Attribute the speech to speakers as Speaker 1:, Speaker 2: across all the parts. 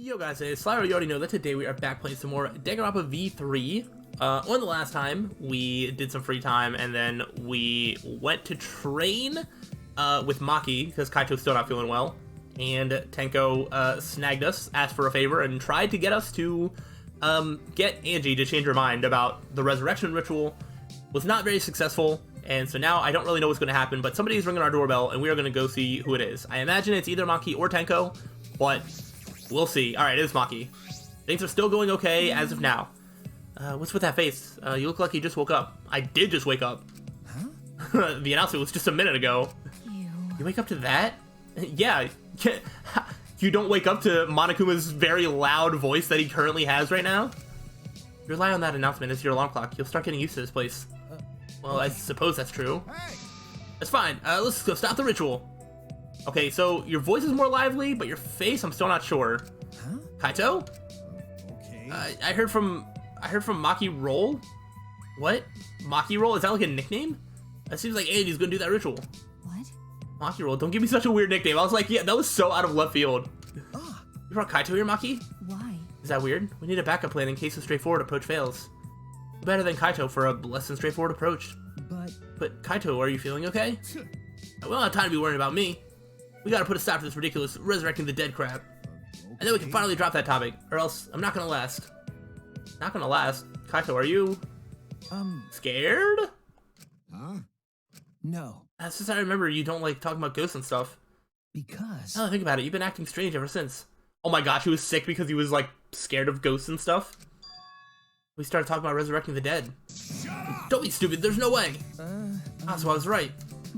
Speaker 1: Yo guys, it's slyroh. You already know that today we are back playing some more Danganronpa V3. On the last time, we did some free time, and then we went to train with Maki, because Kaito's still not feeling well. And Tenko snagged us, asked for a favor, and tried to get us to get Angie to change her mind about the resurrection ritual. Was not very successful, and so now I don't really know what's going to happen, but somebody's ringing our doorbell, and we are going to go see who it is. I imagine it's either Maki or Tenko, but we'll see. Alright, it's Maki. Things are still going okay as of now. What's with that face? You look like you just woke up. I did just wake up. Huh? The announcement was just a minute ago. Ew. You wake up to that? Yeah. You don't wake up to Monokuma's very loud voice that he currently has right now? You rely on that announcement as your alarm clock. You'll start getting used to this place. Well, I suppose that's true. That's fine. Let's go stop the ritual. Okay, so your voice is more lively, but your face, I'm still not sure. Huh? Kaito? Okay. I heard from Maki Roll? What? Maki Roll? Is that like a nickname? That seems like Angie's gonna do that ritual. What? Maki Roll? Don't give me such a weird nickname. I was like, yeah, that was so out of left field. Oh. You brought Kaito here, Maki? Why? Is that weird? We need a backup plan in case the straightforward approach fails. Better than Kaito for a less than straightforward approach. But Kaito, are you feeling okay? We don't have time to be worrying about me. We gotta put a stop to this ridiculous resurrecting the dead crap. Okay. And then we can finally drop that topic, or else I'm not gonna last. Not gonna last? Kaito, are you... scared?
Speaker 2: Huh? No.
Speaker 1: That's just I remember you don't like talking about ghosts and stuff.
Speaker 2: Because...
Speaker 1: Now that I think about it, you've been acting strange ever since. Oh my gosh, he was sick because he was like scared of ghosts and stuff. We started talking about resurrecting the dead. Don't be stupid, there's no way! So I was right.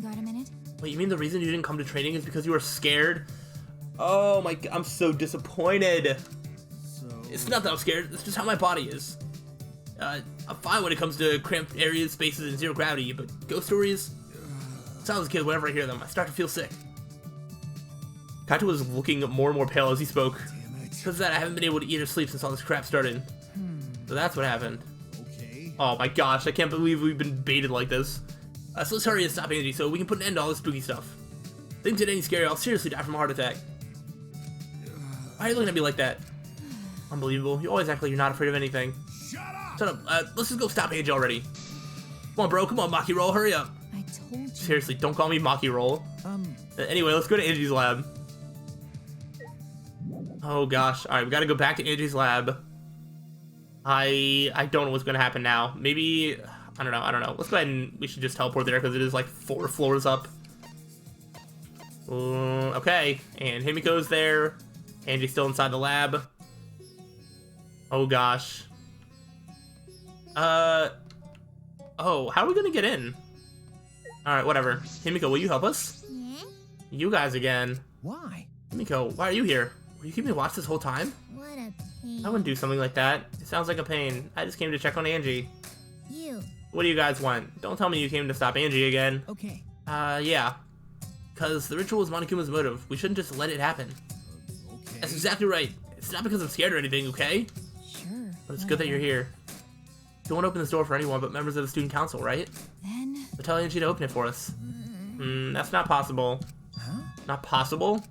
Speaker 3: Got a minute?
Speaker 1: Wait, you mean the reason you didn't come to training is because you were scared? Oh my god, I'm so disappointed. It's not that I'm scared, it's just how my body is. I'm fine when it comes to cramped areas, spaces, and zero gravity, but ghost stories? Since I was a kid, whenever I hear them, I start to feel sick. Kaito was looking more and more pale as he spoke. Because of that, I haven't been able to eat or sleep since all this crap started. So that's what happened. Okay. Oh my gosh, I can't believe we've been baited like this. So let's hurry and stop Angie so we can put an end to all this spooky stuff. Things did any scary, I'll seriously die from a heart attack. Why are you looking at me like that? Unbelievable. You always act like you're not afraid of anything. Shut up. Let's just go stop Angie already. Come on, bro. Come on, Maki Roll. Hurry up.
Speaker 3: I told you.
Speaker 1: Seriously, don't call me Maki Roll. Anyway, let's go to Angie's lab. Oh gosh. Alright, we gotta go back to Angie's lab. I don't know what's gonna happen now. Maybe... I don't know. Let's go ahead and we should just teleport there because it is like 4 floors up. Okay, and Himiko's there. Angie's still inside the lab. Oh gosh. Oh, how are we gonna get in? Alright, whatever. Himiko, will you help us? Yeah? You guys again.
Speaker 2: Why?
Speaker 1: Himiko, why are you here? Were you keeping me watch this whole time?
Speaker 3: What a pain.
Speaker 1: I wouldn't do something like that. It sounds like a pain. I just came to check on Angie.
Speaker 3: You.
Speaker 1: What do you guys want? Don't tell me you came to stop Angie again.
Speaker 2: Okay.
Speaker 1: Yeah. Because the ritual is Monokuma's motive. We shouldn't just let it happen.
Speaker 2: Okay.
Speaker 1: That's exactly right. It's not because I'm scared or anything, okay?
Speaker 3: Sure.
Speaker 1: But it's good that you're here. You won't open this door for anyone but members of the student council, right?
Speaker 3: Then...
Speaker 1: So tell Angie to open it for us. That's not possible.
Speaker 2: Huh?
Speaker 1: Not possible?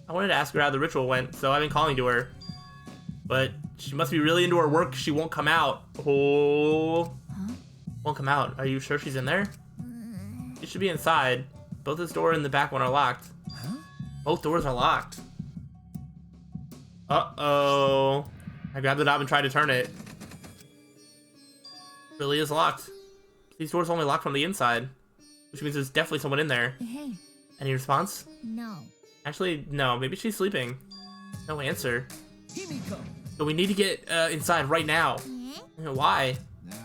Speaker 1: I wanted to ask her how the ritual went, so I've been calling to her. But she must be really into her work. She won't come out. Oh.
Speaker 3: Huh?
Speaker 1: Won't come out. Are you sure she's in there? She should be inside. Both this door and the back one are locked.
Speaker 2: Huh?
Speaker 1: Both doors are locked. Uh-oh. I grabbed the knob and tried to turn it. It really is locked. These doors only lock from the inside, which means there's definitely someone in there.
Speaker 3: Hey.
Speaker 1: Any response?
Speaker 3: No.
Speaker 1: Actually, no. Maybe she's sleeping. No answer.
Speaker 2: Himiko.
Speaker 1: But we need to get inside right now.
Speaker 3: Yeah?
Speaker 1: Why?
Speaker 2: Nah.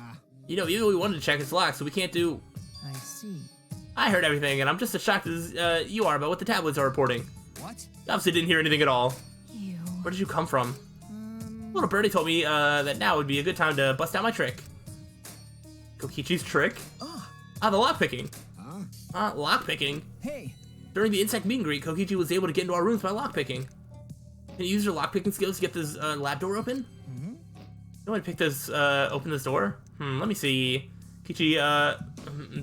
Speaker 1: You know, even if we wanted to check, it's locked, so we can't do...
Speaker 2: I see.
Speaker 1: I heard everything, and I'm just as shocked as you are about what the tablets are reporting.
Speaker 2: What?
Speaker 1: You obviously didn't hear anything at all.
Speaker 3: Ew.
Speaker 1: Where did you come from? Little birdie told me that now would be a good time to bust out my trick. Kokichi's trick? The lockpicking.
Speaker 2: Huh?
Speaker 1: Lockpicking?
Speaker 2: Hey.
Speaker 1: During the insect meet and greet, Kokichi was able to get into our rooms by lockpicking. Can you use your lockpicking skills to get this lab door open? You want to pick this, open this door? Let me see. Kichi,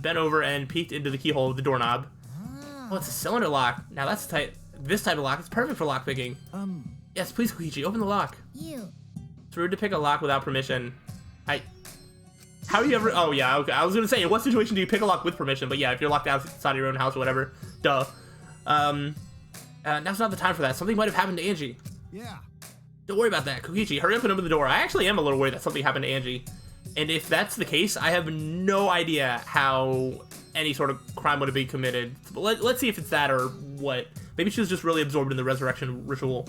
Speaker 1: bent over and peeked into the keyhole of the doorknob. Oh, it's a cylinder lock. Now that's tight. This type of lock is perfect for lockpicking. Yes, please, Koichi, open the lock.
Speaker 3: You.
Speaker 1: It's rude to pick a lock without permission. How are you ever... Oh, yeah, okay. I was gonna say, in what situation do you pick a lock with permission? But yeah, if you're locked outside of your own house or whatever. Duh. Now's not the time for that. Something might have happened to Angie.
Speaker 2: Yeah.
Speaker 1: Don't worry about that. Koichi, hurry up and open the door. I actually am a little worried that something happened to Angie. And if that's the case, I have no idea how any sort of crime would have been committed. But let's see if it's that or what. Maybe she was just really absorbed in the resurrection ritual.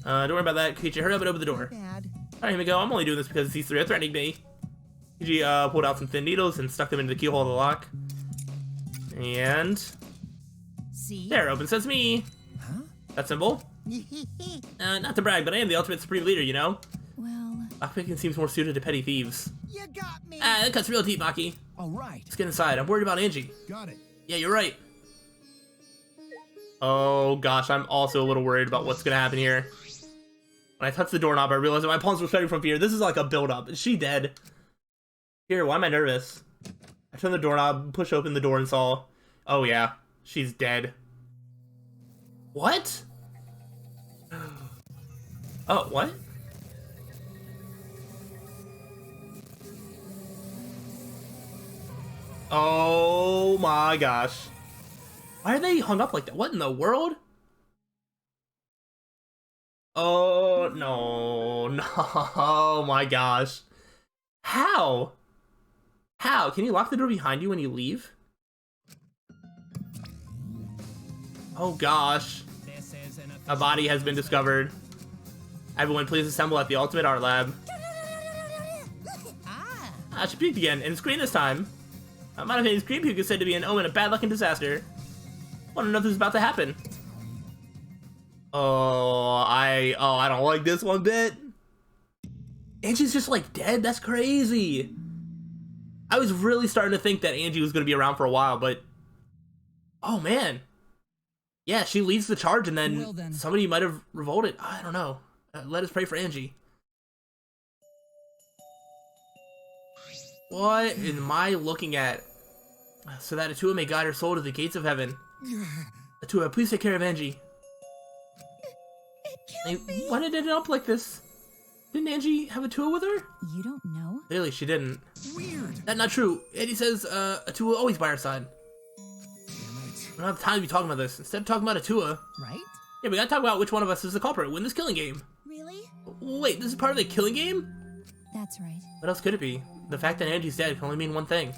Speaker 1: Don't worry about that. Koichi, hurry up and open the door.
Speaker 3: Bad.
Speaker 1: Alright, here we go. I'm only doing this because these three are threatening me. Koichi pulled out some thin needles and stuck them into the keyhole of the lock. And...
Speaker 3: See?
Speaker 1: there, open sesame.
Speaker 2: Huh?
Speaker 1: That's simple. Not to brag, but I am the ultimate supreme leader, you know?
Speaker 3: Well,
Speaker 1: Lockpicking seems more suited to petty thieves.
Speaker 2: You got me.
Speaker 1: That cuts real deep, Maki.
Speaker 2: All right.
Speaker 1: Let's get inside. I'm worried about Angie.
Speaker 2: Got it.
Speaker 1: Yeah, you're right. Oh gosh, I'm also a little worried about what's gonna happen here. When I touched the doorknob, I realized that my palms were sweating from fear. This is like a build-up. Is she dead? Here, why am I nervous? I turned the doorknob, pushed open the door, and saw... oh yeah, she's dead. What? Oh, what? Oh my gosh. Why are they hung up like that? What in the world? Oh, no. No. Oh my gosh. How? How? Can you lock the door behind you when you leave? Oh gosh. A body has been discovered. Everyone, please assemble at the Ultimate Art Lab. She puked again, and screamed this time. Modified scream puke is said to be an omen of bad luck and disaster. Wanna know if this is about to happen? I don't like this one bit. Angie's just like dead? That's crazy. I was really starting to think that Angie was gonna be around for a while, but... oh man. Yeah, she leads the charge and then, somebody might have revolted. I don't know. Let us pray for Angie. What am I looking at? So that Atua may guide her soul to the gates of heaven. Atua, please take care of Angie. Why did it end up like this? Didn't Angie have Atua with her?
Speaker 3: you don't know?
Speaker 1: Clearly, she didn't.
Speaker 2: Weird.
Speaker 1: That's not true. Eddie says Atua always by her side. We don't have time to be talking about this. Instead of talking about Atua,
Speaker 3: Right?
Speaker 1: yeah, we gotta talk about which one of us is the culprit in this killing game.
Speaker 3: Really?
Speaker 1: Wait, this is part of the killing game?
Speaker 3: That's right.
Speaker 1: What else could it be? The fact that Angie's dead can only mean one thing.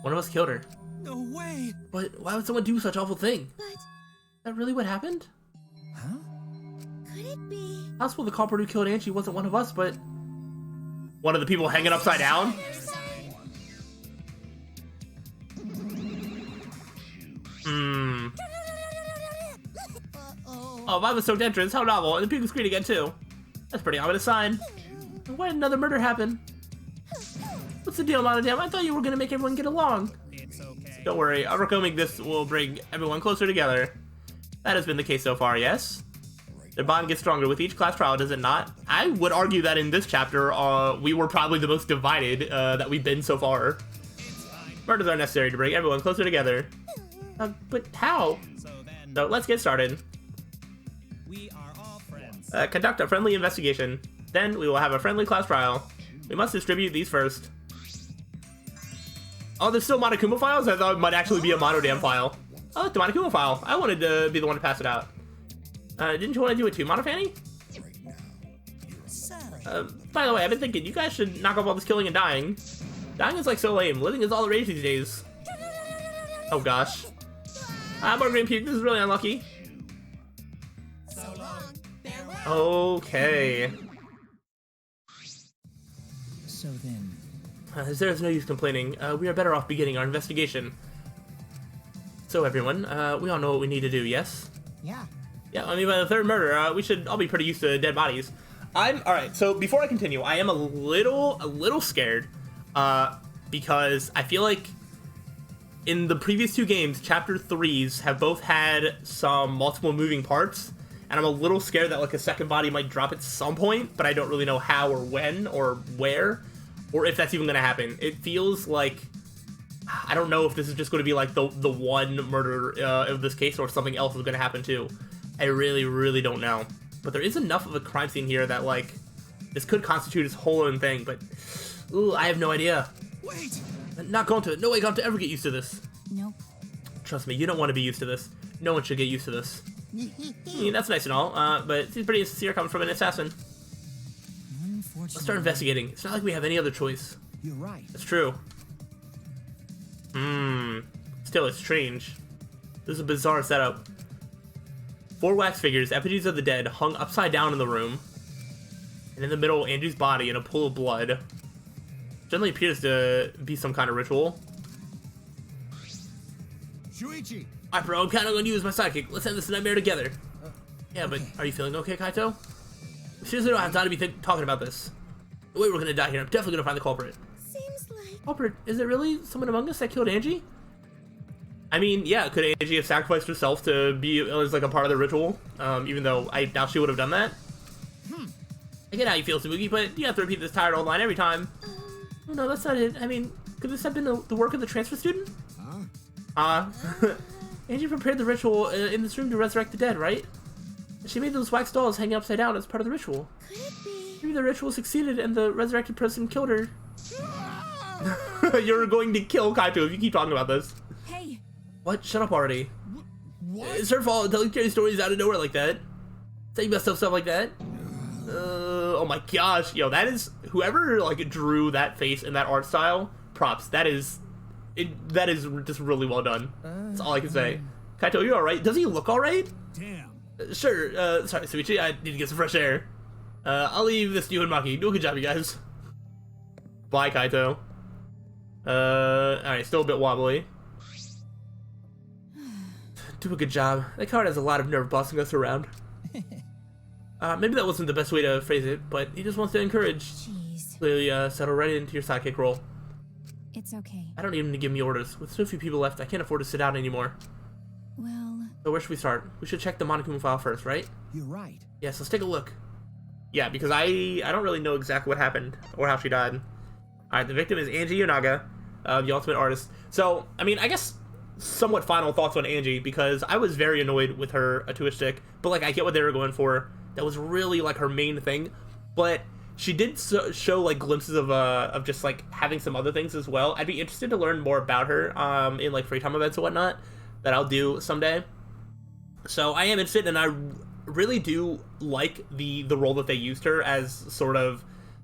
Speaker 1: One of us killed her.
Speaker 2: No way.
Speaker 1: But why would someone do such awful thing?
Speaker 3: But
Speaker 1: Is that really what happened?
Speaker 2: Huh?
Speaker 3: could it be?
Speaker 1: Possible the culprit who killed Angie wasn't one of us, but... one of the people hanging upside down? Hmm. Oh, Viva's soaked entrance, how novel, and the puke screen again too. That's a pretty ominous sign. Why did another murder happen? What's the deal, Monodam? I thought you were gonna make everyone get along.
Speaker 2: It's okay.
Speaker 1: Don't worry, overcoming this will bring everyone closer together. That has been the case so far, yes? Their bond gets stronger with each class trial, does it not? I would argue that in this chapter, we were probably the most divided that we've been so far. Murders are necessary to bring everyone closer together. But how? So let's get started.
Speaker 2: We are all friends.
Speaker 1: Conduct a friendly investigation. Then we will have a friendly class trial. We must distribute these first. Oh, there's still Monokuma files? I thought it might actually be a Monodam file. Oh, look, the Monokuma file. I wanted to be the one to pass it out. Didn't you want to do it too, Monofanny? By the way, I've been thinking, you guys should knock off all this killing and dying. Dying is like so lame. Living is all the rage these days. Oh gosh. More green puke. This is really unlucky. Okay.
Speaker 2: So then,
Speaker 1: As there is no use complaining, we are better off beginning our investigation. So everyone, we all know what we need to do, yes?
Speaker 2: yeah.
Speaker 1: Yeah, I mean, by the third murder, we should all be pretty used to dead bodies. Alright, so before I continue, I am a little scared, because I feel like in the previous two games, Chapter 3s have both had some multiple moving parts, and I'm a little scared that, like, a second body might drop at some point, but I don't really know how or when or where, or if that's even going to happen. It feels like, I don't know if this is just going to be, like, the one murder of this case, or something else is going to happen, too. I really, really don't know. But there is enough of a crime scene here that, like, this could constitute its whole own thing, but, ooh, I have no idea.
Speaker 2: Wait!
Speaker 1: Not going to, no way going to ever get used to this.
Speaker 3: Nope.
Speaker 1: Trust me, you don't want to be used to this. No one should get used to this. I mean, that's nice and all, but it seems pretty insincere coming from an assassin.
Speaker 2: Unfortunately,
Speaker 1: Let's start investigating. It's not like we have any other choice.
Speaker 2: You're right.
Speaker 1: That's true. Still, it's strange. This is a bizarre setup. 4 wax figures, effigies of the dead, hung upside down in the room. And in the middle, Andrew's body in a pool of blood. Generally appears to be some kind of ritual.
Speaker 2: Shuichi!
Speaker 1: Alright, bro, I'm counting on you as my sidekick. Let's end this nightmare together. Yeah, but are you feeling okay, Kaito? We seriously don't have time to be talking about this. The way we're gonna die here, I'm definitely gonna find the culprit.
Speaker 3: Seems like...
Speaker 1: Culprit? Is it really someone among us that killed Angie? I mean, yeah, could Angie have sacrificed herself to be as like a part of the ritual? Even though I doubt she would have done that. I get how you feel, Samugi, but you have to repeat this tired old line every time. Oh, no, that's not it. I mean, could this have been the work of the transfer student? Angie prepared the ritual in this room to resurrect the dead, right? She made those wax dolls hanging upside down as part of the ritual.
Speaker 3: Could it be?
Speaker 1: Maybe the ritual succeeded and the resurrected person killed her. You're going to kill Kaito if you keep talking about this.
Speaker 3: Hey!
Speaker 1: What? Shut up already.
Speaker 2: What?
Speaker 1: It's her fault telling scary stories out of nowhere like that. Saying messed up stuff like that. Oh my gosh. Yo, that is... Whoever, like, drew that face and that art style, props. That is just really well done. That's all I can say. Kaito, you alright? Does he look alright?
Speaker 2: Damn.
Speaker 1: Sure. Sorry, Suichi. I need to get some fresh air. I'll leave this to you and Maki. Do a good job, you guys. Bye, Kaito. Alright, still a bit wobbly. Do a good job. That card has a lot of nerve bossing us around. Maybe that wasn't the best way to phrase it, but he just wants to encourage.
Speaker 3: Jeez.
Speaker 1: Clearly, settle right into your sidekick role.
Speaker 3: It's okay.
Speaker 1: I don't need him to give me orders. With so few people left, I can't afford to sit down anymore.
Speaker 3: Well...
Speaker 1: So where should we start? We should check the Monokuma file first, right?
Speaker 2: You're right.
Speaker 1: Yes, let's take a look. Yeah, because I don't really know exactly what happened or how she died. Alright, the victim is Angie Yonaga, the ultimate artist. So, I mean, I guess somewhat final thoughts on Angie, because I was very annoyed with her Atua stick, but like I get what they were going for. That was really like her main thing, but she did show like glimpses of just like having some other things as well. I'd be interested to learn more about her in like free time events and whatnot that I'll do someday. So I am interested, and I really do like the role that they used her as, sort of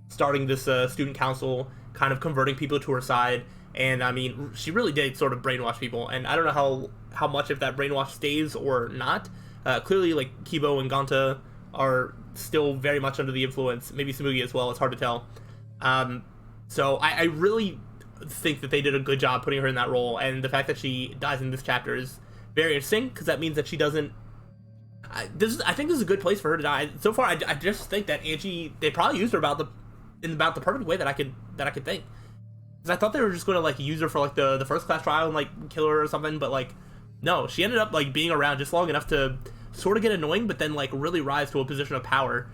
Speaker 1: starting this student council, kind of converting people to her side. And I mean, she really did sort of brainwash people, and I don't know how much of that brainwash stays or not. Clearly, like, Kibo and Ganta are still very much under the influence, maybe Samugi as well, it's hard to tell. So I really think that they did a good job putting her in that role, and the fact that she dies in this chapter is very interesting, because that means that she doesn't... I think this is a good place for her to die. So far, I just think that Angie, they probably used her in about the perfect way that I could think. Because I thought they were just going to like use her for like the first class trial and like kill her or something, but like no, she ended up like being around just long enough to sort of get annoying, but then like really rise to a position of power,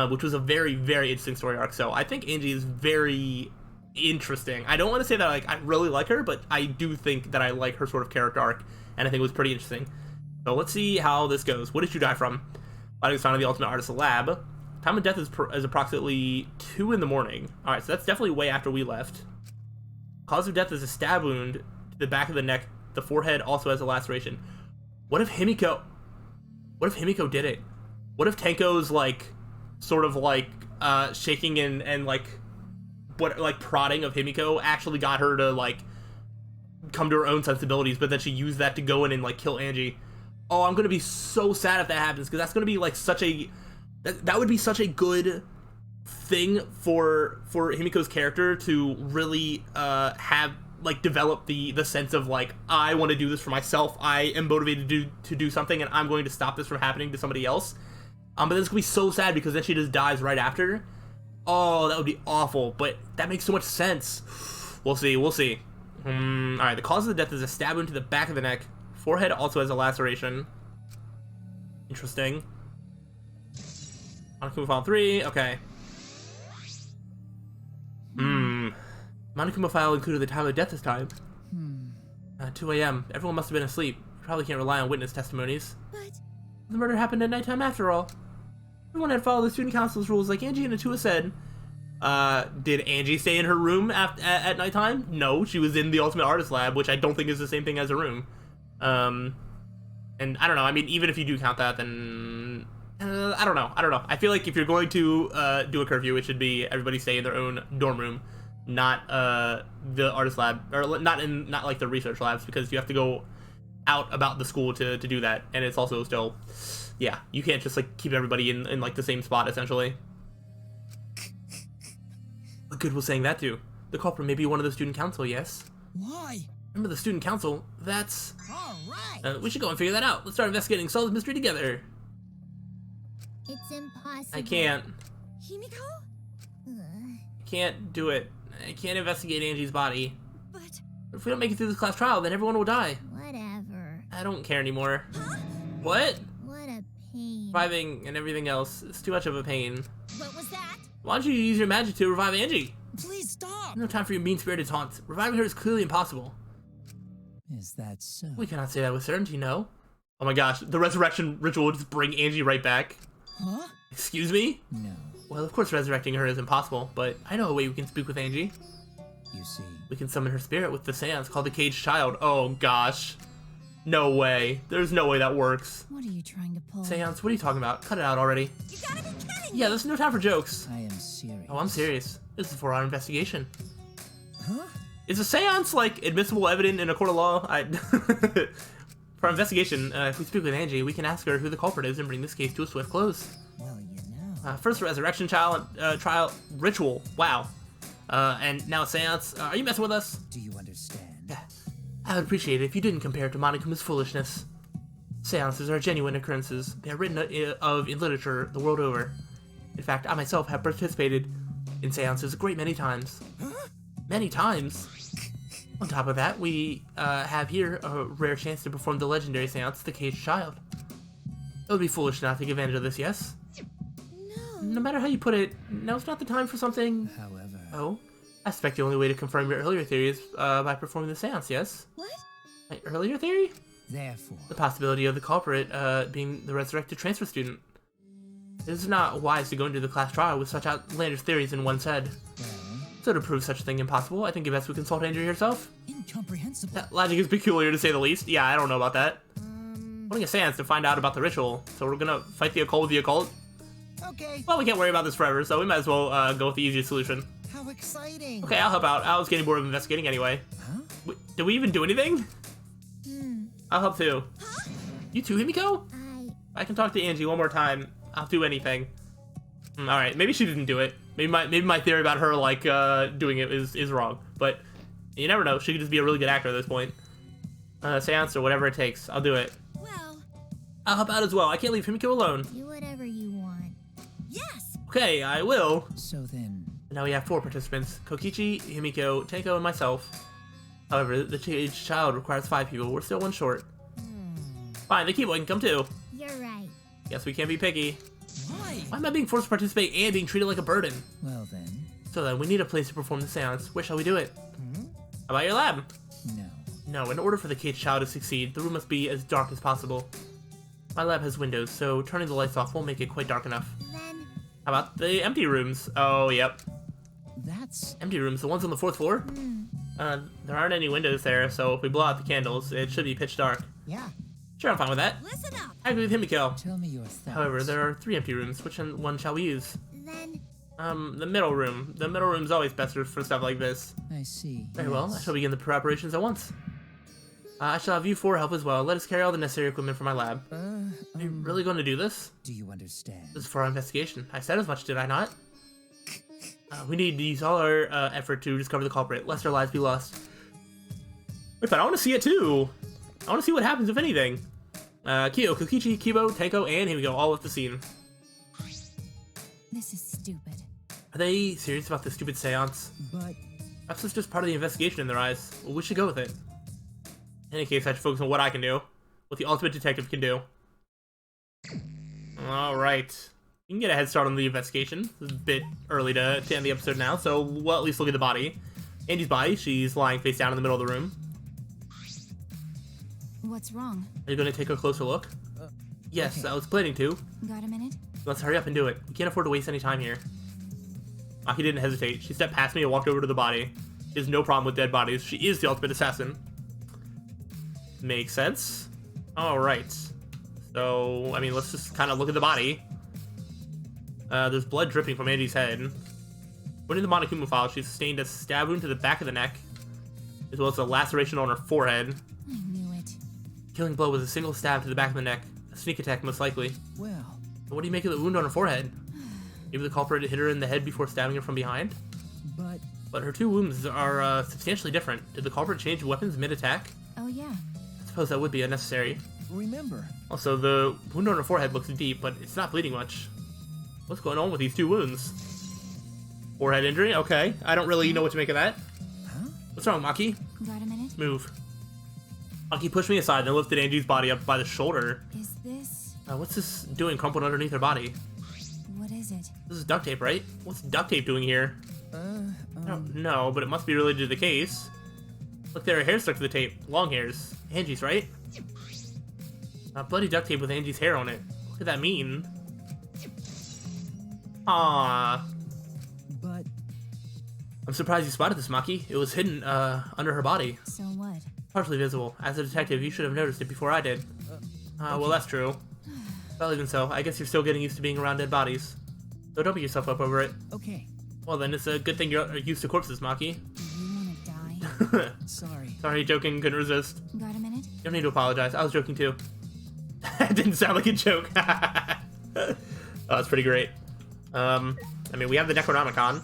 Speaker 1: which was a very, very interesting story arc. So I think Angie is very interesting. I don't want to say that like I really like her, but I do think that I like her sort of character arc, and I think it was pretty interesting. So let's see how this goes. What did you die from? Body was found in the Ultimate Artist lab. Time of death is approximately 2 in the morning. Alright, so that's definitely way after we left. Cause of death is a stab wound to the back of the neck. The forehead also has a laceration. What if Himiko did it? What if Tenko's like sort of like shaking and like prodding of Himiko actually got her to like come to her own sensibilities, but then she used that to go in and like kill Angie? Oh, I'm gonna be so sad if that happens, because that's gonna be like such a that would be such a good thing for Himiko's character to really have like develop the sense of like, I want to do this for myself, I am motivated to do something, and I'm going to stop this from happening to somebody else. But then it's gonna be so sad because then she just dies right after. Oh, that would be awful, but that makes so much sense. We'll see. Alright, the cause of the death is a stab wound to the back of the neck. Forehead also has a laceration. Interesting. Monokuma file 3, okay. Monokuma file included the time of death this time. 2 a.m. Everyone must have been asleep. You probably can't rely on witness testimonies.
Speaker 3: But...
Speaker 1: The murder happened at nighttime after all. Everyone had followed the student council's rules like Angie and Atua said. Did Angie stay in her room at nighttime? No, she was in the Ultimate Artist Lab, which I don't think is the same thing as a room. And I don't know, I mean, even if you do count that, then... I don't know. I feel like if you're going to do a curfew, it should be everybody stay in their own dorm room, not the artist lab, or not like the research labs, because you have to go out about the school to do that, and it's also still, yeah, you can't just like keep everybody in like the same spot essentially. What good was saying that to? The culprit may be one of the student council, yes?
Speaker 2: Why?
Speaker 1: Remember the student council? That's...
Speaker 2: All right.
Speaker 1: we should go and figure that out. Let's start investigating, solve this mystery together.
Speaker 3: It's impossible.
Speaker 1: I can't.
Speaker 3: Himiko?
Speaker 1: Can't do it. I can't investigate Angie's body.
Speaker 3: But
Speaker 1: If we don't make it through this class trial, then everyone will die.
Speaker 3: whatever.
Speaker 1: I don't care anymore. What?
Speaker 3: What a pain.
Speaker 1: Reviving and everything else. It's too much of a pain.
Speaker 3: What was that?
Speaker 1: Why don't you use your magic to revive Angie?
Speaker 2: Please stop.
Speaker 1: No time for your mean-spirited taunts. Reviving her is clearly impossible.
Speaker 2: Is that so?
Speaker 1: We cannot say that with certainty, no. Oh my gosh, the resurrection ritual will just bring Angie right back.
Speaker 2: Huh?
Speaker 1: Excuse me?
Speaker 2: No.
Speaker 1: Well, of course resurrecting her is impossible, but I know a way we can speak with Angie.
Speaker 2: You see.
Speaker 1: We can summon her spirit with the seance called the Caged Child. Oh gosh. No way. There's no way that works.
Speaker 3: What are you trying to pull?
Speaker 1: Seance, what are you talking about? Cut it out already.
Speaker 3: You gotta be kidding!
Speaker 1: Yeah, there's no time for jokes.
Speaker 2: I am serious.
Speaker 1: Oh, I'm serious. This is for our investigation.
Speaker 2: Huh?
Speaker 1: Is a seance, like, admissible evidence in a court of law? For our investigation, if we speak with Angie, we can ask her who the culprit is and bring this case to a swift close.
Speaker 2: Well, you know.
Speaker 1: First resurrection trial ritual. Wow. And now a seance. Are you messing with us?
Speaker 2: Do you understand?
Speaker 1: Yeah. I would appreciate it if you didn't compare it to Monikuma's foolishness. Seances are genuine occurrences. They are written of in literature the world over. In fact, I myself have participated in seances a great many times. Many times? On top of that, we have here a rare chance to perform the legendary seance, the Caged Child. It would be foolish not to take advantage of this, yes?
Speaker 3: No.
Speaker 1: No matter how you put it, now's not the time for something...
Speaker 2: However.
Speaker 1: Oh? I suspect the only way to confirm your earlier theory is by performing the seance, yes?
Speaker 3: What?
Speaker 1: My earlier theory?
Speaker 2: Therefore.
Speaker 1: The possibility of the culprit being the resurrected transfer student. It is not wise to go into the class trial with such outlandish theories in one's head.
Speaker 2: Well.
Speaker 1: So to prove such a thing impossible, I think it best we consult Andrew herself.
Speaker 2: Incomprehensible.
Speaker 1: That logic is peculiar to say the least. Yeah, I don't know about that. Holding a seance to find out about the ritual, so we're gonna fight the occult with the occult?
Speaker 2: Okay.
Speaker 1: Well, we can't worry about this forever, so we might as well go with the easiest solution.
Speaker 2: How exciting.
Speaker 1: Okay, I'll help out. I was getting bored of investigating anyway.
Speaker 2: Huh?
Speaker 1: Did we even do anything? I'll help too. You too, Himiko? I can talk to Angie one more time. I'll do anything. Alright, maybe she didn't do it. Maybe my theory about her, like, doing it is wrong. But you never know. She could just be a really good actor at this point. Seance or whatever it takes. I'll do it.
Speaker 3: Well,
Speaker 1: I'll help out as well. I can't leave Himiko alone.
Speaker 3: do whatever you want. Yes!
Speaker 1: Okay, I will.
Speaker 2: So then.
Speaker 1: Now we have 4 participants. Kokichi, Himiko, Tenko, and myself. However, the Caged Child requires 5 people. We're still 1 short. Fine, the Keyboy can come too.
Speaker 3: You're right.
Speaker 1: Guess we can't be picky.
Speaker 2: Why?
Speaker 1: Why am I being forced to participate and being treated like a burden?
Speaker 2: Well then.
Speaker 1: So then, we need a place to perform the seance. Where shall we do it? How about your lab?
Speaker 2: No.
Speaker 1: No, in order for the Caged Child to succeed, the room must be as dark as possible. My lab has windows, so turning the lights off won't make it quite dark enough.
Speaker 3: Then,
Speaker 1: How about the empty rooms? Oh, yep.
Speaker 2: That's.
Speaker 1: Empty rooms, the ones on the 4th floor? There aren't any windows there, so if we blow out the candles, it should be pitch dark.
Speaker 2: Yeah.
Speaker 1: Sure, I'm fine with that.
Speaker 3: listen up.
Speaker 1: I agree with Himiko.
Speaker 2: Tell me your thoughts.
Speaker 1: However, there are 3 empty rooms. Which one shall we use?
Speaker 3: Then,
Speaker 1: The middle room. The middle room's always best for stuff like this.
Speaker 2: I see.
Speaker 1: Very well, I
Speaker 2: yes.
Speaker 1: shall begin the preparations at once. I shall have you 4 help as well. Let us carry all the necessary equipment for my lab. Are you really going to do this?
Speaker 2: Do you understand?
Speaker 1: This is for our investigation. I said as much, did I not? We need to use all our effort to discover the culprit, lest our lives be lost. Wait, but I want to see it too. I want to see what happens, if anything. Kyo, Kokichi, Kibo, Tenko, and here we go, all with the scene.
Speaker 3: this is stupid.
Speaker 1: Are they serious about this stupid seance?
Speaker 2: But.
Speaker 1: Perhaps it's just part of the investigation in their eyes. Well, we should go with it. In any case, I should focus on what I can do. What the ultimate detective can do. Alright. You can get a head start on the investigation. It's a bit early to end the episode now, so we'll at least look at the body. Angie's body. She's lying face down in the middle of the room.
Speaker 3: What's wrong?
Speaker 1: Are you going to take a closer look? Yes,
Speaker 2: okay.
Speaker 1: I was planning to.
Speaker 3: Got a minute?
Speaker 1: Let's hurry up and do it. We can't afford to waste any time here. Maki didn't hesitate. She stepped past me and walked over to the body. She has no problem with dead bodies. She is the ultimate assassin. Makes sense. Alright. So, I mean, let's just kind of look at the body. There's blood dripping from Angie's head. According to the Monokuma file, she sustained a stab wound to the back of the neck, as well as a laceration on her forehead.
Speaker 3: I knew it.
Speaker 1: Killing blow was a single stab to the back of the neck. A sneak attack, most likely.
Speaker 2: Well,
Speaker 1: But what do you make of the wound on her forehead? Maybe the culprit hit her in the head before stabbing her from behind?
Speaker 2: but
Speaker 1: Her two wounds are substantially different. Did the culprit change weapons mid-attack?
Speaker 3: Oh, yeah.
Speaker 1: I suppose that would be unnecessary.
Speaker 2: remember,
Speaker 1: Also, the wound on her forehead looks deep, but it's not bleeding much. What's going on with these two wounds? Forehead injury? Okay. I don't really know what to make of that.
Speaker 2: huh?
Speaker 1: What's wrong, Maki?
Speaker 3: Got a minute?
Speaker 1: Move. Maki pushed me aside, then lifted Angie's body up by the shoulder.
Speaker 3: Is this...
Speaker 1: What's this doing crumpled underneath her body?
Speaker 3: What is it?
Speaker 1: This is duct tape, right? What's duct tape doing here? I don't know, but it must be related to the case. Look, there are hairs stuck to the tape. Long hairs. Angie's, right? Bloody duct tape with Angie's hair on it. What could that mean? Ah.
Speaker 2: But
Speaker 1: I'm surprised you spotted this, Maki. It was hidden, under her body.
Speaker 3: So what?
Speaker 1: Partially visible. As a detective, you should have noticed it before I did. Well, that's true. Well, even so, I guess you're still getting used to being around dead bodies. So don't beat yourself up over it.
Speaker 2: okay.
Speaker 1: Well, then it's a good thing you're used to corpses, Maki.
Speaker 3: Do you want to die?
Speaker 2: Sorry.
Speaker 1: Sorry, joking, couldn't resist.
Speaker 3: Got a minute?
Speaker 1: You don't need to apologize. I was joking too. That didn't sound like a joke. Oh, that's pretty great. I mean, we have the Necronomicon.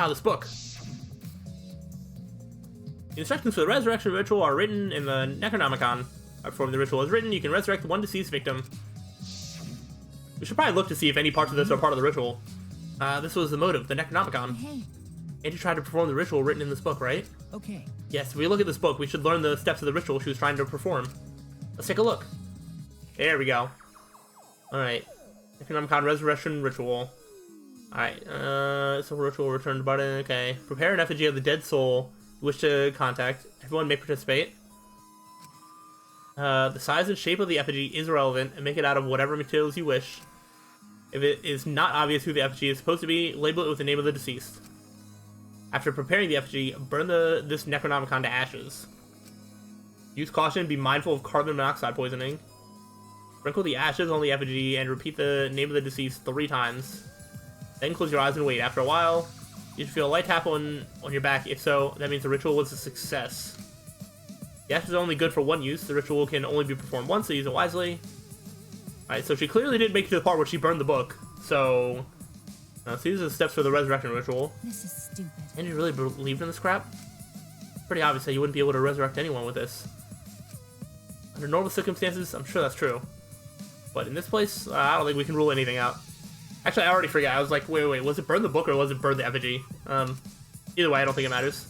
Speaker 1: This book. The instructions for the resurrection ritual are written in the Necronomicon. Perform the ritual as written, you can resurrect one deceased victim. We should probably look to see if any parts of this are part of the ritual. This was the motive, the Necronomicon.
Speaker 3: Hey,
Speaker 1: Angie tried to perform the ritual written in this book, right?
Speaker 2: Okay.
Speaker 1: Yes, if we look at this book, we should learn the steps of the ritual she was trying to perform. Let's take a look. There we go. Alright. Necronomicon Resurrection Ritual. Alright, so ritual return to button, okay. Prepare an effigy of the dead soul you wish to contact. Everyone may participate. The size and shape of the effigy is irrelevant, and make it out of whatever materials you wish. If it is not obvious who the effigy is supposed to be, label it with the name of the deceased. After preparing the effigy, burn this Necronomicon to ashes. Use caution, be mindful of carbon monoxide poisoning. Sprinkle the ashes on the effigy and repeat the name of the deceased 3 times. Then close your eyes and wait. After a while, you should feel a light tap on your back. If so, that means the ritual was a success. The ashes are only good for one use. The ritual can only be performed once, so use it wisely. Alright, so she clearly didn't make it to the part where she burned the book. So these are the steps for the resurrection ritual.
Speaker 3: this is stupid.
Speaker 1: And you really believed in this crap? Pretty obvious that you wouldn't be able to resurrect anyone with this. Under normal circumstances, I'm sure that's true. But in this place, I don't think we can rule anything out. Actually, I already forgot. I was like, wait, was it burn the book or was it burn the effigy? Either way, I don't think it matters.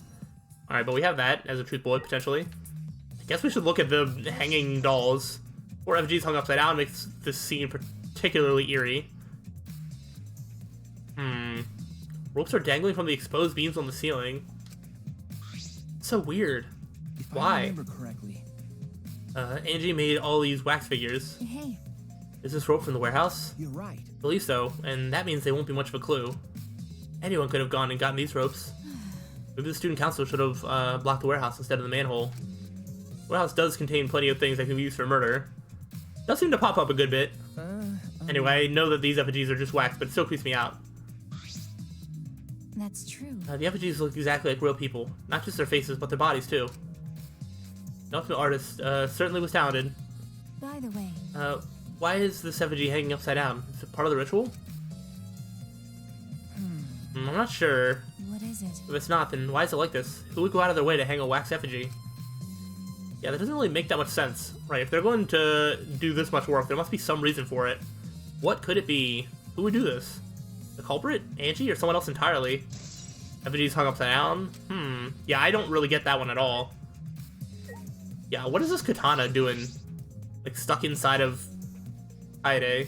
Speaker 1: Alright, but we have that as a truth bullet, potentially. I guess we should look at the hanging dolls. Or effigies hung upside down makes this scene particularly eerie. Ropes are dangling from the exposed beams on the ceiling. So weird.
Speaker 2: If
Speaker 1: Why?
Speaker 2: I remember correctly.
Speaker 1: Angie made all these wax figures.
Speaker 3: Hey,
Speaker 1: Is this rope from the warehouse?
Speaker 2: You're right.
Speaker 1: Believe so, and that means they won't be much of a clue. Anyone could have gone and gotten these ropes. Maybe the student council should have blocked the warehouse instead of the manhole. The warehouse does contain plenty of things that can be used for murder. Does seem to pop up a good bit. Anyway, I know that these effigies are just wax, but it still creeps me out.
Speaker 3: that's true.
Speaker 1: The effigies look exactly like real people. Not just their faces, but their bodies too. The ultimate artist certainly was talented.
Speaker 3: By the way,
Speaker 1: Why is this effigy hanging upside down? Is it part of the ritual? I'm not sure.
Speaker 3: what is it?
Speaker 1: If it's not, then why is it like this? Who would go out of their way to hang a wax effigy? Yeah, that doesn't really make that much sense. Right, if they're going to do this much work, there must be some reason for it. What could it be? Who would do this? The culprit? Angie? Or someone else entirely? Effigies hung upside down? Yeah, I don't really get that one at all. Yeah, what is this katana doing? Like, stuck inside of Kaede.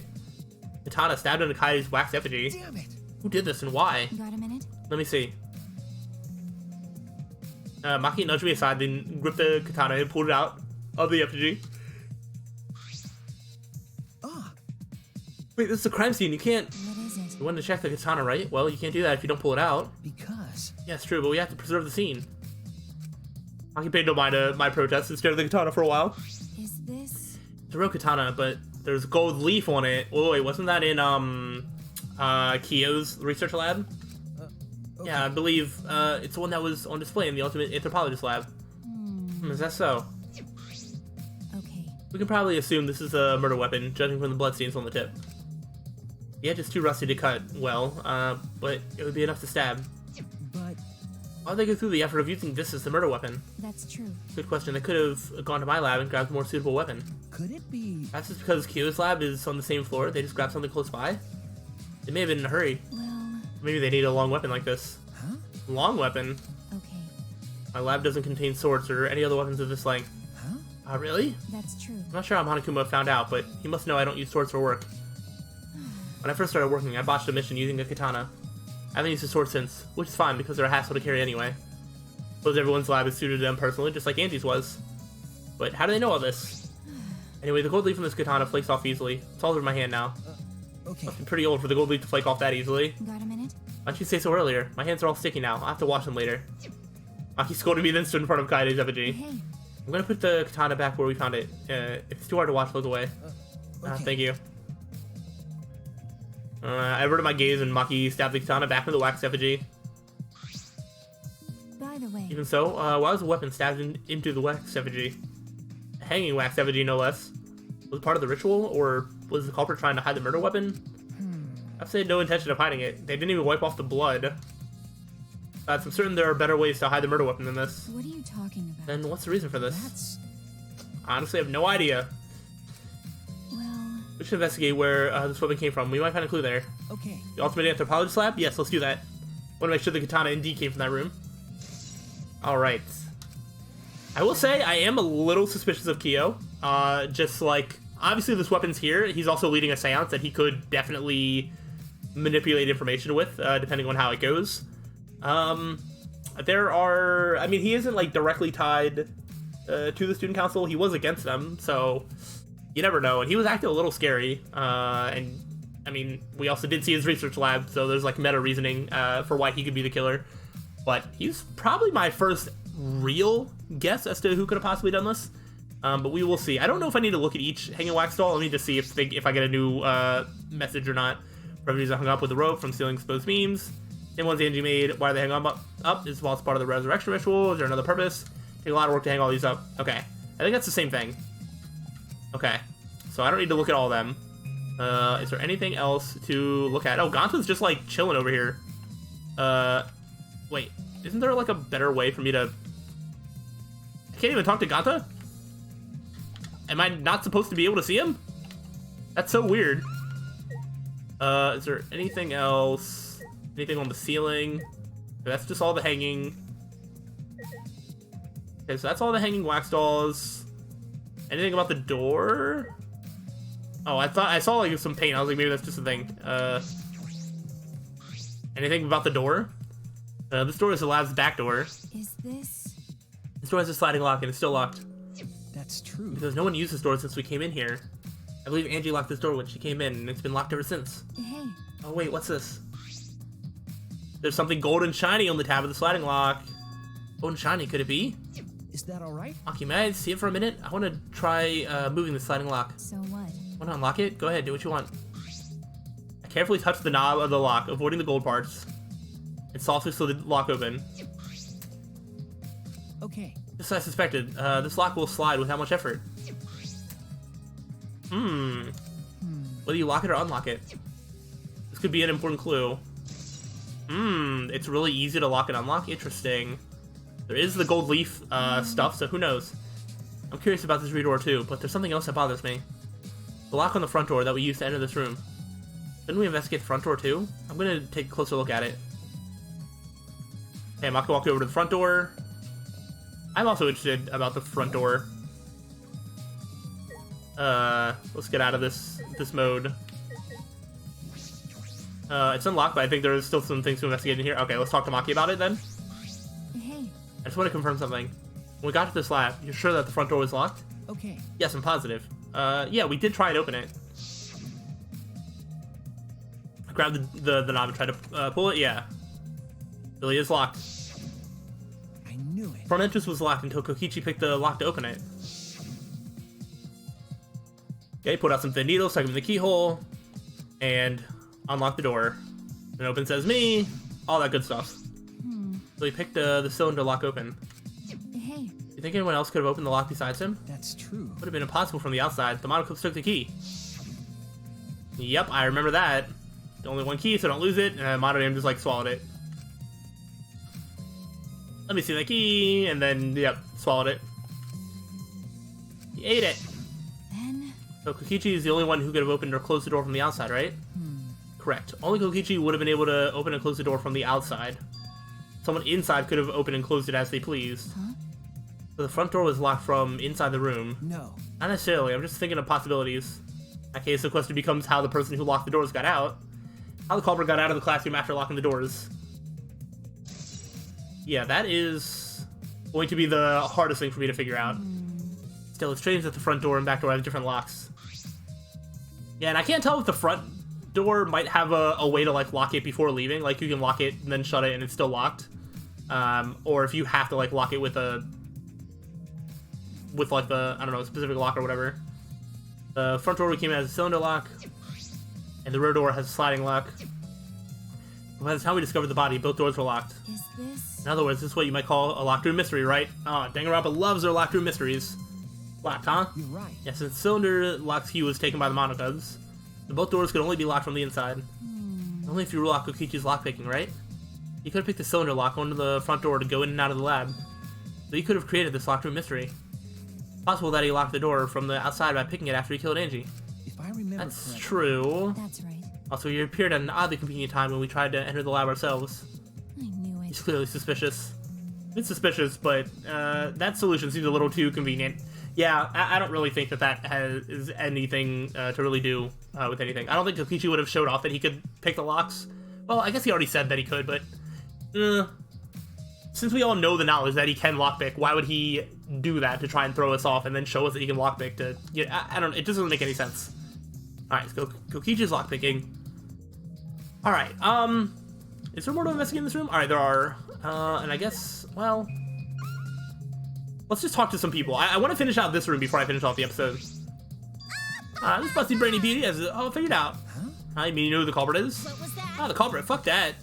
Speaker 1: Katana stabbed into Kaede's wax effigy.
Speaker 2: Damn it!
Speaker 1: Who did this and why?
Speaker 3: Got a minute?
Speaker 1: Let me see. Maki nudged me aside, then gripped the katana and pulled it out of the effigy. Wait, this is a crime scene. You can't...
Speaker 3: What is it?
Speaker 1: You wanted to check the katana, right? Well, you can't do that if you don't pull it out.
Speaker 2: Because...
Speaker 1: Yeah, it's true, but we have to preserve the scene. Maki paid no mind to my protest and stared at the katana for a while.
Speaker 3: Is this...
Speaker 1: It's a real katana, but there's gold leaf on it. Oh, wait, wasn't that in, Kyo's research lab?
Speaker 2: Okay.
Speaker 1: Yeah, I believe, it's the one that was on display in the Ultimate Anthropologist lab. Is that so?
Speaker 3: Okay.
Speaker 1: We can probably assume this is a murder weapon, judging from the bloodstains on the tip. The edge is too rusty to cut well, but it would be enough to stab.
Speaker 2: But...
Speaker 1: Why would they go through the effort of using this as the murder weapon?
Speaker 3: That's true.
Speaker 1: Good question. They could have gone to my lab and grabbed a more suitable weapon.
Speaker 2: could it be...
Speaker 1: That's just because Kyo's lab is on the same floor. They just grabbed something close by. They may have been in a hurry.
Speaker 3: Well...
Speaker 1: Maybe they need a long weapon like this.
Speaker 2: Huh?
Speaker 1: Long weapon?
Speaker 3: Okay.
Speaker 1: My lab doesn't contain swords or any other weapons of this length.
Speaker 2: Huh?
Speaker 1: Really?
Speaker 3: That's true.
Speaker 1: I'm not sure how Monokuma found out, but he must know I don't use swords for work. When I first started working, I botched a mission using a katana. I haven't used a sword since, which is fine because they're a hassle to carry anyway. Suppose everyone's lab is suited to them personally, just like Angie's was. But how do they know all this? Anyway, the gold leaf from this katana flakes off easily. It's all over my hand now.
Speaker 2: Okay.
Speaker 1: Must be pretty old for the gold leaf to flake off that easily.
Speaker 3: Got a minute?
Speaker 1: Why didn't you say so earlier? My hands are all sticky now. I'll have to wash them later. Maki scolded me, then stood in front of Kaide's effigy.
Speaker 3: Hey.
Speaker 1: I'm gonna put the katana back where we found it. If it's too hard to watch, look away.
Speaker 2: Okay.
Speaker 1: Thank you. I averted my gaze and Maki stabbed the katana back into the wax effigy.
Speaker 3: By the way...
Speaker 1: Even so, why was the weapon stabbed into the wax effigy? A hanging wax effigy, no less. Was it part of the ritual, or was the culprit trying to hide the murder weapon? I've said no intention of hiding it. They didn't even wipe off the blood. I'm certain there are better ways to hide the murder weapon than this.
Speaker 3: What are you talking about?
Speaker 1: Then what's the reason for this?
Speaker 2: That's...
Speaker 1: Honestly, I have no idea.
Speaker 3: Well...
Speaker 1: We should investigate where this weapon came from. We might find a clue there.
Speaker 2: Okay.
Speaker 1: The Ultimate Anthropologist lab? Yes, let's do that. Want to make sure the katana indeed came from that room. Alright. I will say, I am a little suspicious of Kyo. Just like, obviously this weapon's here. He's also leading a seance that he could definitely manipulate information with, depending on how it goes. There are... I mean, he isn't, like, directly tied to the student council. He was against them, so... You never know, and he was acting a little scary, and, I mean, we also did see his research lab, so there's, like, meta reasoning for why he could be the killer. But he's probably my first real guess as to who could have possibly done this. But we will see. I don't know if I need to look at each hanging wax doll. Let me just see if I get a new message or not. Refugees are hung up with the rope from stealing exposed memes. Same ones Angie made. Why are they hung up? Is well, it's part of the resurrection ritual. Is there another purpose? Take a lot of work to hang all these up. Okay. I think that's the same thing. Okay. So I don't need to look at all of them. Is there anything else to look at? Oh, Ganta's just, like, chilling over here. Wait. Isn't there, like, a better way for me to... I can't even talk to Ganta? Am I not supposed to be able to see him? That's so weird. Is there anything else? Anything on the ceiling? That's just all the hanging. Okay, so that's all the hanging wax dolls. Anything about the door? Oh, I saw like some paint. I was like, maybe that's just a thing. Anything about the door? This door is the lab's back door.
Speaker 3: Is this...
Speaker 1: This door has a sliding lock and it's still locked.
Speaker 2: That's true.
Speaker 1: Because no one used this door since we came in here. I believe Angie locked this door when she came in, and it's been locked ever since.
Speaker 3: Hey.
Speaker 1: Oh wait, what's this? There's something gold and shiny on the tab of the sliding lock. Gold and shiny, could it be?
Speaker 2: Is that alright?
Speaker 1: Maki, may I see it for a minute? I want to try moving the sliding lock.
Speaker 3: So what?
Speaker 1: Want to unlock it? Go ahead, do what you want. I carefully touch the knob of the lock, avoiding the gold parts. And softly slid the lock open.
Speaker 2: Okay.
Speaker 1: Just as I suspected, this lock will slide without much effort. Whether you lock it or unlock it. This could be an important clue. It's really easy to lock and unlock. Interesting. There is the gold leaf stuff, so who knows? I'm curious about this reader too, but there's something else that bothers me. The lock on the front door that we used to enter this room. Didn't we investigate the front door too? I'm gonna take a closer look at it. Okay, I'm not gonna walk over to the front door. I'm also interested about the front door. Let's get out of this mode. It's unlocked, but I think there's still some things to investigate in here. Okay, let's talk to Maki about it then.
Speaker 3: Hey.
Speaker 1: I just want to confirm something. When we got to this lab, you're sure that the front door was locked?
Speaker 2: Okay.
Speaker 1: Yes, I'm positive. Yeah, we did try and open it. grab the knob and try to pull it. Yeah. Really is locked.
Speaker 2: I knew it.
Speaker 1: Front entrance was locked until Kokichi picked the lock to open it. Okay, put out some thin needles, stuck them in the keyhole, and unlock the door. And open says me, all that good stuff. So he picked the cylinder lock open.
Speaker 3: Hey,
Speaker 1: You think anyone else could have opened the lock besides him?
Speaker 2: That's true.
Speaker 1: Would have been impossible from the outside. The monoclips took the key. Yep, I remember that. Only one key, so don't lose it. And Monodam just like swallowed it. Let me see the key, and then yep, swallowed it. He ate it.
Speaker 3: then
Speaker 1: So Kokichi is the only one who could have opened or closed the door from the outside, right? Correct. Only Kokichi would have been able to open and close the door from the outside. Someone inside could have opened and closed it as they pleased.
Speaker 3: Huh?
Speaker 1: So the front door was locked from inside the room.
Speaker 2: No.
Speaker 1: Not necessarily, I'm just thinking of possibilities. In that case, the question becomes how the person who locked the doors got out. How the culprit got out of the classroom after locking the doors. Yeah, that is going to be the hardest thing for me to figure out. Still, it's strange that the front door and back door have different locks. Yeah, and I can't tell if the front door might have a way to like lock it before leaving. Like you can lock it and then shut it and it's still locked. Or if you have to like lock it with like the, I don't know, specific lock or whatever. The front door we came in has a cylinder lock, and the rear door has a sliding lock. By the time we discovered the body, both doors were locked.
Speaker 3: is this?
Speaker 1: In other words, this is what you might call a locked room mystery, right? Danganronpa loves their locked room mysteries. Locked, huh?
Speaker 2: You're right.
Speaker 1: Yeah, since the cylinder lock's key was taken by the monocubs, the both doors could only be locked from the inside. Only if you rule out Kokichi's lockpicking, right? You could have picked the cylinder lock onto the front door to go in and out of the lab. So you could have created this locked room mystery. It's possible that he locked the door from the outside by picking it after he killed Angie.
Speaker 2: If I remember
Speaker 1: That's
Speaker 2: correctly.
Speaker 1: true.
Speaker 3: That's right.
Speaker 1: Also, he appeared at an oddly convenient time when we tried to enter the lab ourselves.
Speaker 3: I knew
Speaker 1: He's
Speaker 3: it.
Speaker 1: clearly suspicious. It's suspicious, but that solution seems a little too convenient. Yeah, I don't really think that is anything to really do with anything. I don't think Kokichi would have showed off that he could pick the locks. Well, I guess he already said that he could, but since we all know the knowledge that he can lockpick, why would he do that to try and throw us off and then show us that he can lockpick? I don't. It just doesn't make any sense. All right, let's go. Kokichi's lockpicking. All right. Is there more to investigate in this room? All right, there are. And I guess, well, let's just talk to some people. I want to finish out this room before I finish off the episode. This busty brainy beauty has it all figured out. I mean, you know who the culprit is?
Speaker 4: What was that?
Speaker 1: Ah, the culprit. Fuck that.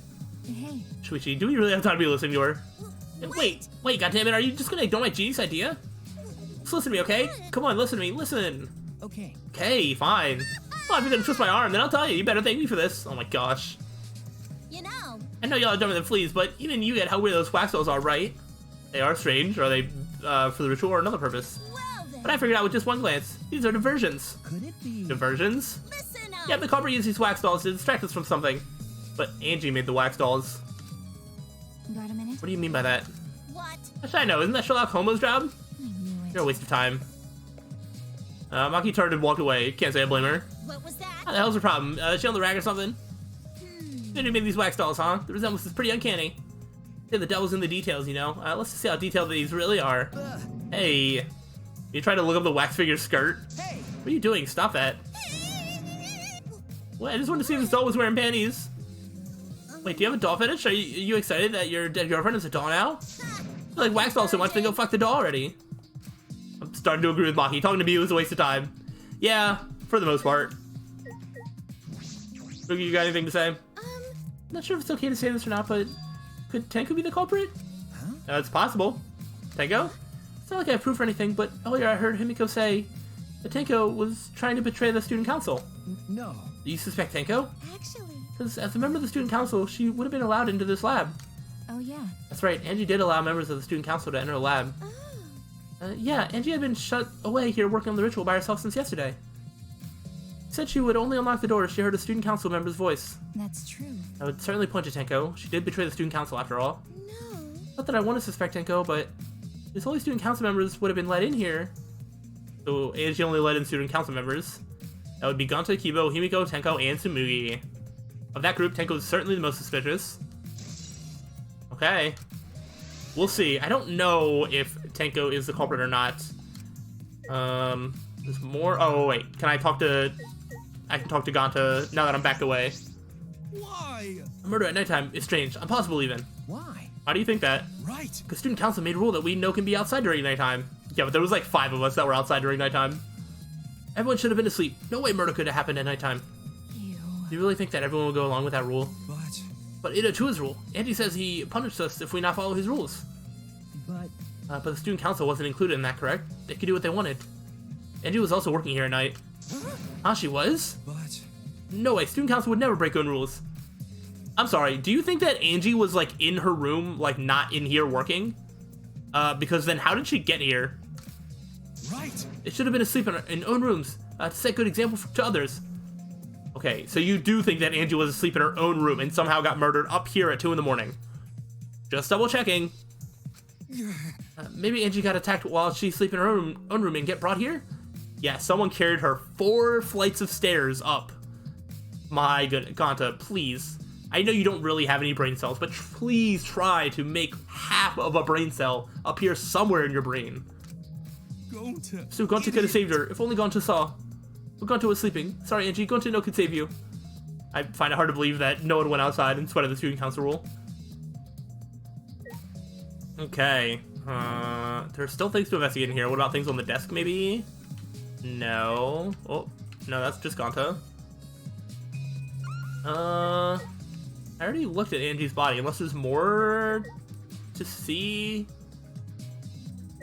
Speaker 3: Hey,
Speaker 1: Shuichi, do we really have time to be listening to her? Wait, goddammit, are you just gonna ignore my genius idea? Just listen to me, okay? Come on, listen to me, listen.
Speaker 2: Okay.
Speaker 1: Okay, fine. Well, if you're gonna twist my arm, then I'll tell you. You better thank me for this. Oh my gosh.
Speaker 4: You know,
Speaker 1: I know y'all are dumber than fleas, but even you get how weird those wax dolls are, right? They are strange. Are they for the ritual or another purpose?
Speaker 4: well then,
Speaker 1: But I figured out with just one glance. These are diversions.
Speaker 2: Could it be?
Speaker 1: Diversions?
Speaker 4: listen up.
Speaker 1: Yeah, the culprit used these wax dolls to distract us from something. But Angie made the wax dolls.
Speaker 3: got a minute?
Speaker 1: What do you mean by that?
Speaker 4: What?
Speaker 1: How should I know? Isn't that Sherlock Holmes' job?
Speaker 3: I knew it.
Speaker 1: You're a waste of time. Maki turned and walked away. Can't say I blame her.
Speaker 4: What was that?
Speaker 1: What the hell's her problem? Is she on the rag or something? Who made these wax dolls, huh? The resemblance is pretty uncanny. Yeah, the devil's in the details, you know? Let's just see how detailed these really are. Hey. You trying to look up the wax figure's skirt?
Speaker 2: Hey!
Speaker 1: What are you doing? Stop that. What? I just wanted to see if this doll was wearing panties. Wait, do you have a doll fetish? Are you excited that your dead girlfriend is a doll now? You like wax dolls so much, then go fuck the doll already. I'm starting to agree with Maki. Talking to me was a waste of time. Yeah, for the most part. Boogie, you got anything to say? I'm not sure if it's okay to say this or not, but could Tenko be the culprit?
Speaker 2: Huh?
Speaker 1: It's possible. Tenko? It's not like I have proof or anything, but earlier I heard Himiko say that Tenko was trying to betray the student council.
Speaker 2: No.
Speaker 1: Do you suspect Tenko?
Speaker 4: Actually,
Speaker 1: Because as a member of the student council, she would have been allowed into this lab.
Speaker 3: Oh yeah.
Speaker 1: That's right, Angie did allow members of the student council to enter the lab. Yeah, Angie had been shut away here working on the ritual by herself since yesterday. She said she would only unlock the door if she heard a student council member's voice.
Speaker 3: That's true.
Speaker 1: I would certainly point to Tenko. She did betray the student council after all.
Speaker 4: no.
Speaker 1: Not that I want to suspect Tenko, but if only student council members would have been let in here. So Angie only let in student council members. That would be Ganta, Kibo, Himiko, Tenko, and Tsumugi. Of that group, Tenko is certainly the most suspicious. Okay. We'll see. I don't know if Tenko is the culprit or not. There's more. Oh, wait. Can I talk to... I can talk to Ganta now that I'm backed away.
Speaker 2: Why?
Speaker 1: A murder at nighttime is strange, impossible even.
Speaker 2: Why?
Speaker 1: How do you think that?
Speaker 2: Right.
Speaker 1: Because student council made a rule that we know can be outside during nighttime. Yeah, but there was like 5 of us that were outside during nighttime. Everyone should have been asleep. No way murder could have happened at nighttime.
Speaker 3: Ew.
Speaker 1: Do you really think that everyone will go along with that rule?
Speaker 2: But
Speaker 1: But to his rule. Andy says he punished us if we not follow his rules.
Speaker 2: but
Speaker 1: But the student council wasn't included in that, correct? They could do what they wanted. Angie was also working here at night. Huh, she was?
Speaker 2: but
Speaker 1: No way, student council would never break own rules. I'm sorry, do you think that Angie was like in her room, like not in here working? Because then how did she get here?
Speaker 2: right.
Speaker 1: It should have been asleep in own rooms to set good example to others. Okay, so you do think that Angie was asleep in her own room and somehow got murdered up here at 2 in the morning? Just double checking. Maybe Angie got attacked while she's sleeping in her own room and get brought here? Yeah, someone carried her 4 flights of stairs up. My goodness, Ganta, please. I know you don't really have any brain cells, but please try to make half of a brain cell appear somewhere in your brain.
Speaker 2: Gonta.
Speaker 1: So Gonta could have saved her, if only Gonta saw. But Gonta was sleeping. Sorry, Angie, Gonta no could save you. I find it hard to believe that no one went outside in spite of the student council rule. Okay. There's still things to investigate in here. What about things on the desk, maybe? No. Oh, no, that's just Gonta. I already looked at Angie's body, unless there's more to see.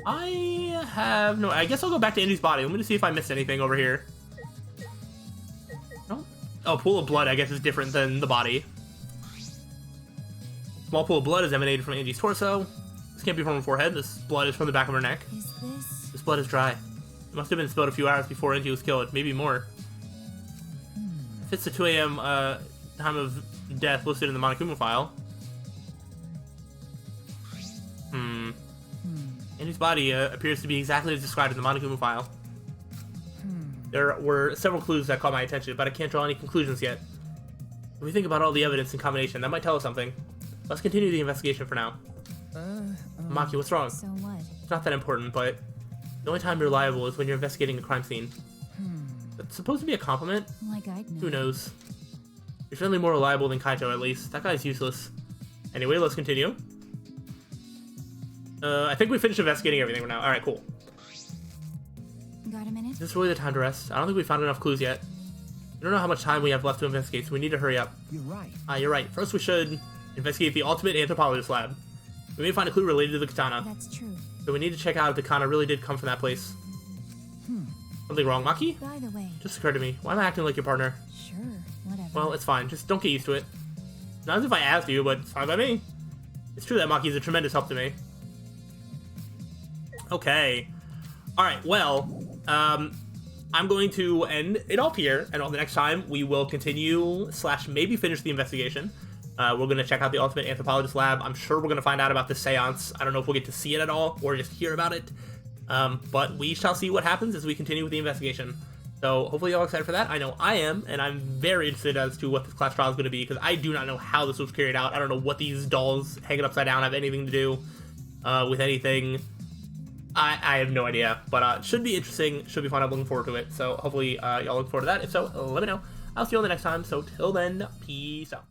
Speaker 1: I have no. I guess I'll go back to Angie's body. Let me just see if I missed anything over here. No. Oh, pool of blood, I guess, is different than the body. Small pool of blood is emanated from Angie's torso. This can't be from her forehead. This blood is from the back of her neck.
Speaker 3: Is this?
Speaker 1: This blood is dry. It must have been spilled a few hours before Angie was killed, maybe more. If it's the 2 a.m. Time of death listed in the Monokuma file. Angie's body appears to be exactly as described in the Monokuma file. There were several clues that caught my attention, but I can't draw any conclusions yet. If we think about all the evidence in combination, that might tell us something. Let's continue the investigation for now. Maki, what's wrong?
Speaker 3: So what?
Speaker 1: It's not that important, but the only time you're liable is when you're investigating a crime scene. It's supposed to be a compliment?
Speaker 3: Like I'd know.
Speaker 1: Who knows? You're certainly more reliable than Kaito, at least. That guy's useless. Anyway, let's continue. I think we finished investigating everything for now. Alright, cool.
Speaker 3: Got a minute?
Speaker 1: Is this really the time to rest? I don't think we found enough clues yet. We don't know how much time we have left to investigate, so we need to hurry up.
Speaker 2: You're right.
Speaker 1: You're right. First, we should investigate the ultimate anthropologist lab. We may find a clue related to the katana.
Speaker 3: That's true.
Speaker 1: So we need to check out if the katana really did come from that place. Something wrong, Maki?
Speaker 3: By the way,
Speaker 1: Just occurred to me. Why am I acting like your partner?
Speaker 3: sure, whatever.
Speaker 1: Well, it's fine. Just don't get used to it. Not as if I asked you, but it's fine by me. It's true that Maki is a tremendous help to me. Okay. Alright, well, I'm going to end it off here, and on the next time, we will continue / maybe finish the investigation. We're going to check out the Ultimate Anthropologist Lab. I'm sure we're going to find out about the seance. I don't know if we'll get to see it at all, or just hear about it. But we shall see what happens as we continue with the investigation. So hopefully y'all are excited for that. I know I am, and I'm very interested as to what this class trial is going to be, because I do not know how this was carried out. I don't know what these dolls hanging upside down have anything to do with anything. I have no idea, but it should be interesting, should be fun. I'm looking forward to it, so hopefully y'all look forward to that. If so, let me know. I'll see you on the next time, so till then, peace out.